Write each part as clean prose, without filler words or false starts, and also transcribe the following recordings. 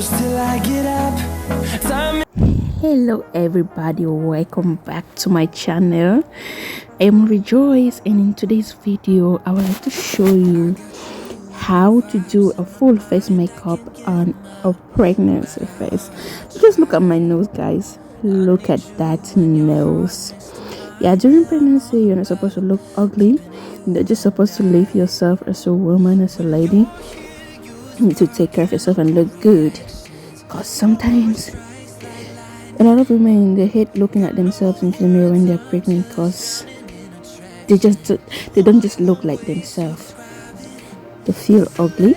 close till I get up. Time. Hello everybody, welcome back to my channel. I am Rejoice, and in today's video I would like to show you how to do a full face makeup on a pregnancy face. So just look at my nose, guys. Look at that nose. Yeah, during pregnancy you're not supposed to look ugly. You're just supposed to live yourself as a woman, as a lady. You need to take care of yourself and look good, because sometimes a lot of women, they hate looking at themselves into the mirror when they're pregnant, because they don't just look like themselves. They feel ugly.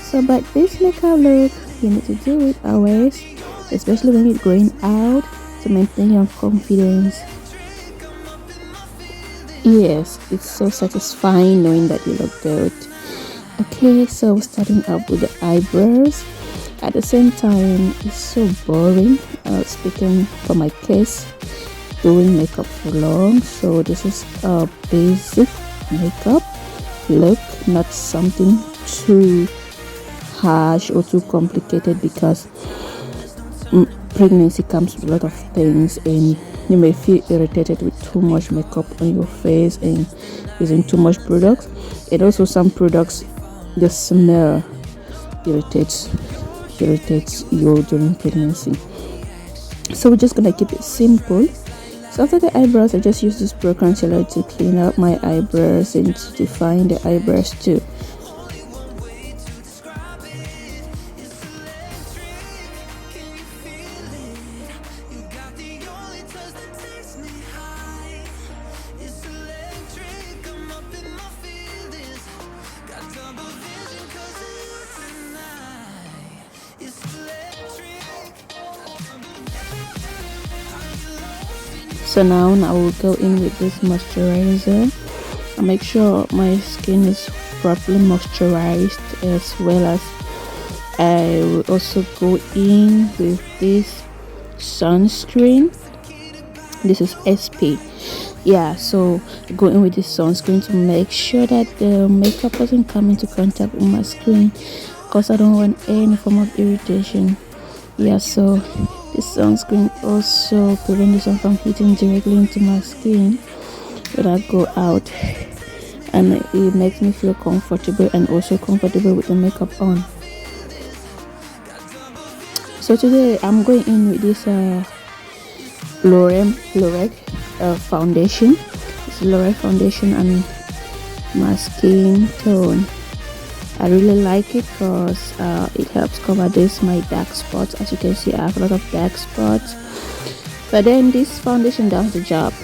So but this makeup look, you need to do it always, especially when you're going out, to maintain your confidence. Yes, it's so satisfying knowing that you look good. Okay, so starting up with the eyebrows. At the same time, it's so boring speaking for my case, doing makeup for long. So this is a basic makeup look, not something too harsh or too complicated, because pregnancy comes with a lot of things, and you may feel irritated with too much makeup on your face and using too much products. And also some products, the smell irritates you during pregnancy. So we're just gonna keep it simple. So after the eyebrows, I just use this brow concealer to clean up my eyebrows and to define the eyebrows too. So now I will go in with this moisturizer. I make sure my skin is properly moisturized, as well as I will also go in with this sunscreen. This is SP. Yeah, so go in with this sunscreen to make sure that the makeup doesn't come into contact with my skin, because I don't want any form of irritation. Yeah, so this sunscreen also prevents the sun from hitting directly into my skin when I go out, and it makes me feel comfortable and also comfortable with the makeup on. So today I'm going in with this L'Oreal foundation. It's L'Oreal foundation and my skin tone. I really like it because it helps cover my dark spots. As you can see, I have a lot of dark spots, but then this foundation does the job.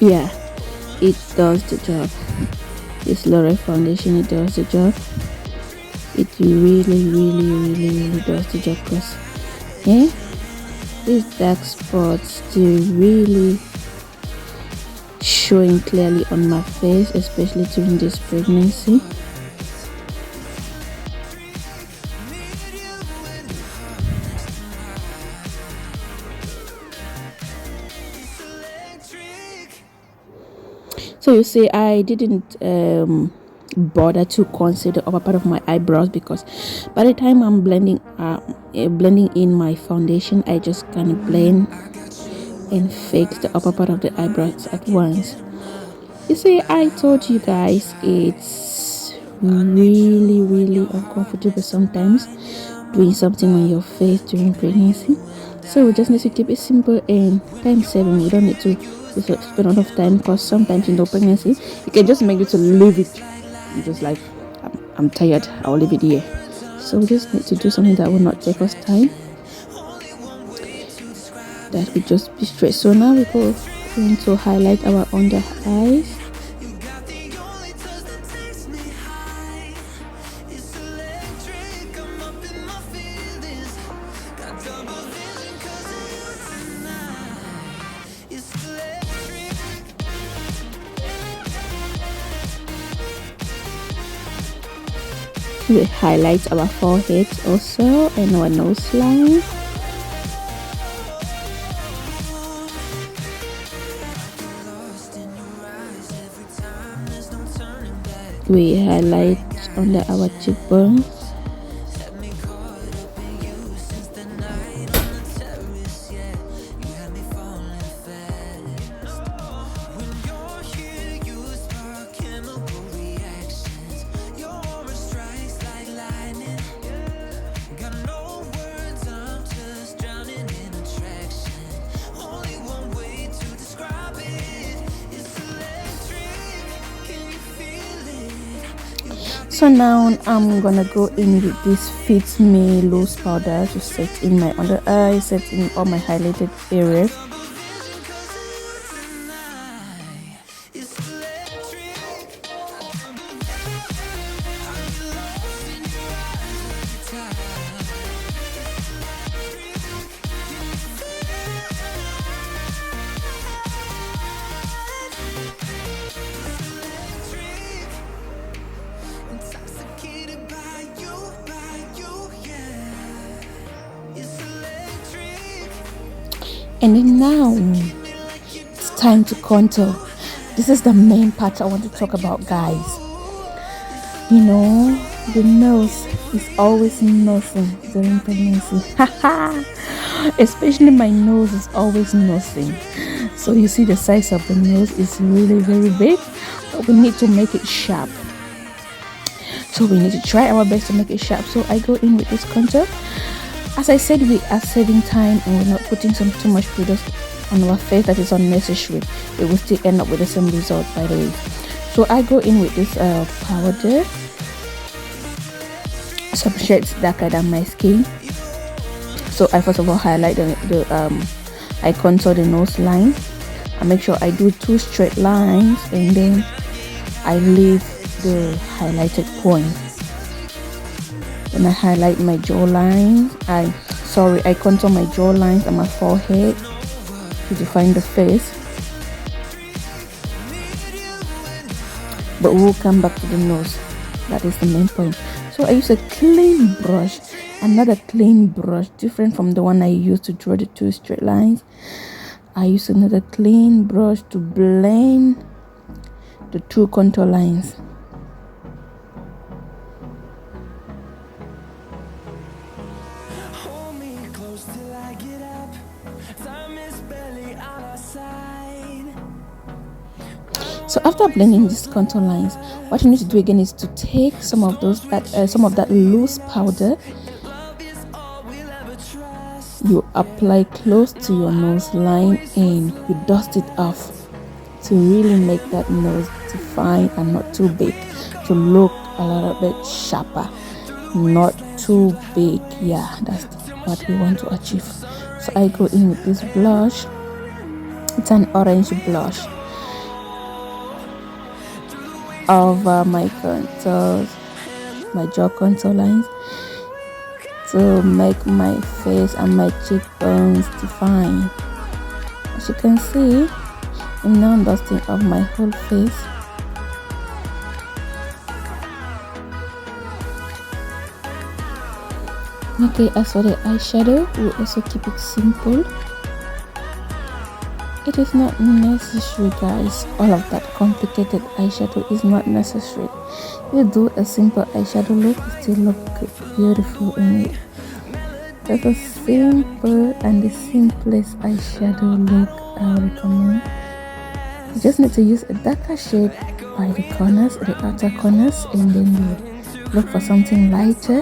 Yeah, it does the job. This L'Oreal foundation, it does the job. It really does the job, because these dark spots, they're really showing clearly on my face, especially during this pregnancy. So you see, I didn't bother to conceal the upper part of my eyebrows, because by the time I'm blending in my foundation, I just kind of blend and fix the upper part of the eyebrows at once. You see, I told you guys, it's really uncomfortable sometimes doing something on your face during pregnancy. So we just need to keep it simple and time saving. You don't need to spend a lot of time, because sometimes in the pregnancy you can just make it to leave it. You just like, I'm tired, I'll leave it here. So we just need to do something that will not take us time, that will just be straight. So now we go to highlight our under eyes. We highlight our forehead also, and our nose line. We highlight under our cheekbones. So now I'm gonna go in with this Fit Me loose powder to set in my under eye, set in all my highlighted areas. And then now it's time to contour. This is the main part I want to talk about, guys. You know, the nose is always nosing during pregnancy. Especially my nose is always nosing. So you see the size of the nose is really very big, but we need to make it sharp. So we need to try our best to make it sharp. So I go in with this contour. As I said, we are saving time and we're not putting too much product on our face that is unnecessary. It will still end up with the same result, by the way. So I go in with this powder, some shades darker than my skin. So I first of all highlight I contour the nose line. I make sure I do 2 straight lines, and then I leave the highlighted point. Then I highlight my jawline. I contour my jawlines and my forehead to define the face. But we'll come back to the nose. That is the main point. So I use a clean brush, another clean brush, different from the one I used to draw the 2 straight lines. I use another clean brush to blend the 2 contour lines. So after blending these contour lines, what you need to do again is to take some of that loose powder. You apply close to your nose line and you dust it off to really make that nose defined and not too big, to look a little bit sharper, not too big. Yeah, that's what we want to achieve. So I go in with this blush. It's an orange blush over my contours, my jaw contour lines, to make my face and my cheekbones defined. As you can see, I'm now dusting off my whole face. Okay, as for the eyeshadow, we'll also keep it simple. It is not necessary, guys. All of that complicated eyeshadow is not necessary. You do a simple eyeshadow look, you still look beautiful in it. That's a simple and the simplest eyeshadow look I would recommend. You just need to use a darker shade by the corners, the outer corners, and then you look for something lighter,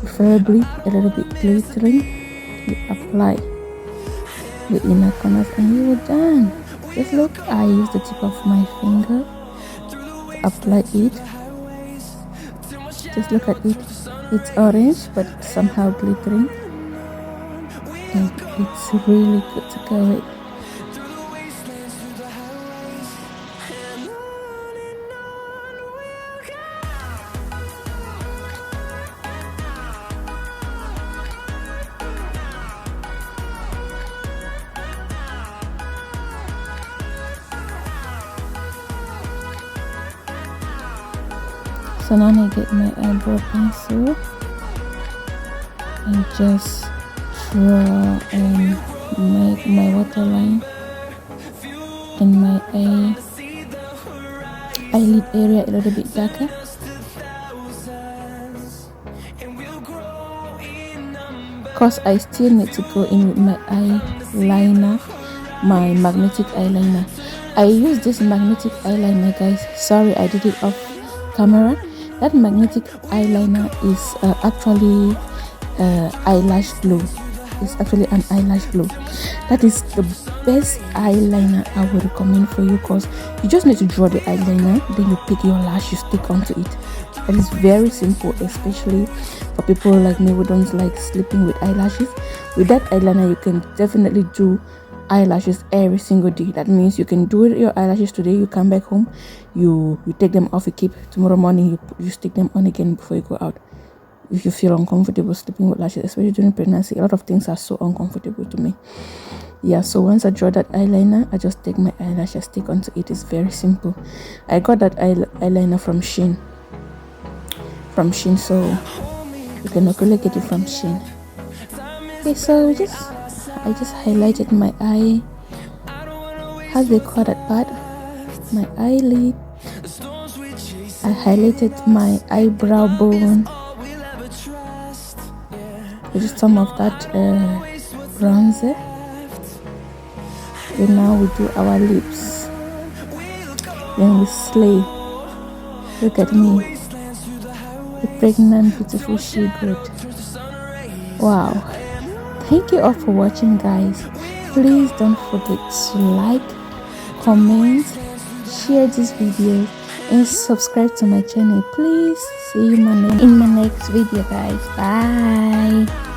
preferably a little bit glittering. You apply the inner corners and you are done. Just look, I use the tip of my finger to apply it. Just look at it. It's orange but somehow glittering, and it's really good to go with. So now I get my eyebrow pencil and just draw and make my waterline in my eyelid area a little bit darker. Because I still need to go in with my eyeliner, my magnetic eyeliner. I use this magnetic eyeliner, guys. Sorry, I did it off camera. That magnetic eyeliner is actually eyelash glue. is actually an eyelash glue. That is the best eyeliner I would recommend for you, because you just need to draw the eyeliner, then you pick your lash, you stick onto it. That is very simple, especially for people like me who don't like sleeping with eyelashes. With that eyeliner, you can definitely do eyelashes every single day. That means you can do your eyelashes today, you come back home, you take them off, you keep, tomorrow morning you stick them on again before you go out. If you feel uncomfortable sleeping with lashes, especially during pregnancy, a lot of things are so uncomfortable to me. Yeah, so once I draw that eyeliner, I just take my eyelash, I stick onto it. It's very simple. I got that eyeliner from shein, so you can actually get it from shein. Okay, so I just highlighted my eye, how they call that part, my eyelid. I highlighted my eyebrow bone with some of that bronzer. And now we do our lips, then we slay. Look at me, the pregnant beautiful she-goat. Wow. Thank you all for watching, guys. Please don't forget to like, comment, share this video, and subscribe to my channel. Please see you in my next video, guys. Bye.